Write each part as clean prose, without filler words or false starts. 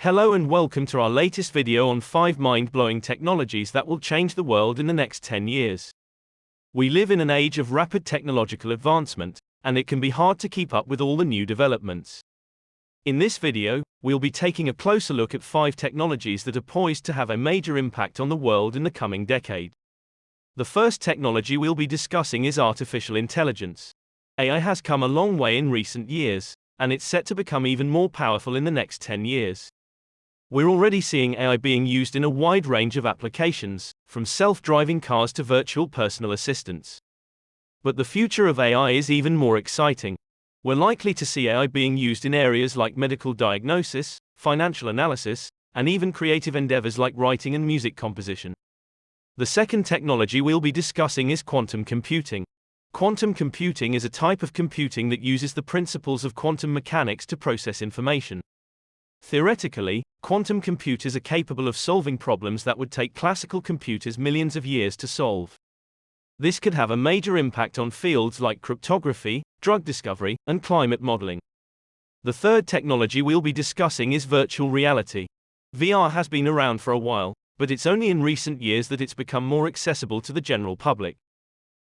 Hello and welcome to our latest video on 5 mind-blowing technologies that will change the world in the next 10 years. We live in an age of rapid technological advancement, and it can be hard to keep up with all the new developments. In this video, we'll be taking a closer look at 5 technologies that are poised to have a major impact on the world in the coming decade. The first technology we'll be discussing is artificial intelligence. AI has come a long way in recent years, and it's set to become even more powerful in the next 10 years. We're already seeing AI being used in a wide range of applications, from self-driving cars to virtual personal assistants. But the future of AI is even more exciting. We're likely to see AI being used in areas like medical diagnosis, financial analysis, and even creative endeavors like writing and music composition. The second technology we'll be discussing is quantum computing. Quantum computing is a type of computing that uses the principles of quantum mechanics to process information. Theoretically, quantum computers are capable of solving problems that would take classical computers millions of years to solve. This could have a major impact on fields like cryptography, drug discovery, and climate modeling. The third technology we'll be discussing is virtual reality. VR has been around for a while, but it's only in recent years that it's become more accessible to the general public.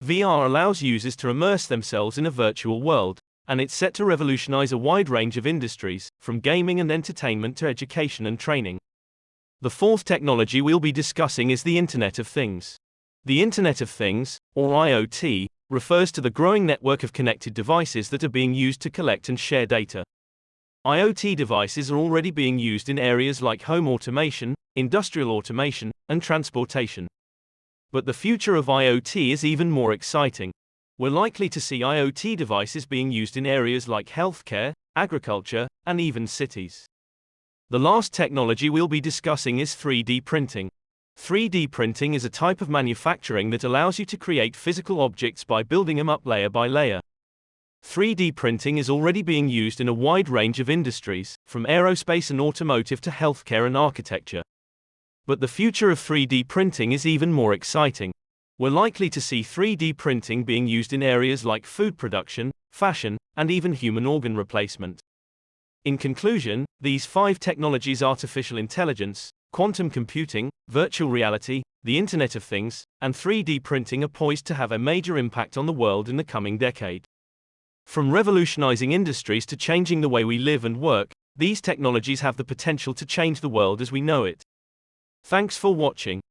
VR allows users to immerse themselves in a virtual world, and it's set to revolutionize a wide range of industries, from gaming and entertainment to education and training. The fourth technology we'll be discussing is the Internet of Things. The Internet of Things, or IoT, refers to the growing network of connected devices that are being used to collect and share data. IoT devices are already being used in areas like home automation, industrial automation, and transportation. But the future of IoT is even more exciting. We're likely to see IoT devices being used in areas like healthcare, agriculture, and even cities. The last technology we'll be discussing is 3D printing. 3D printing is a type of manufacturing that allows you to create physical objects by building them up layer by layer. 3D printing is already being used in a wide range of industries, from aerospace and automotive to healthcare and architecture. But the future of 3D printing is even more exciting. We're likely to see 3D printing being used in areas like food production, fashion, and even human organ replacement. In conclusion, these 5 technologies: artificial intelligence, quantum computing, virtual reality, the Internet of Things, and 3D printing are poised to have a major impact on the world in the coming decade. From revolutionizing industries to changing the way we live and work, these technologies have the potential to change the world as we know it. Thanks for watching.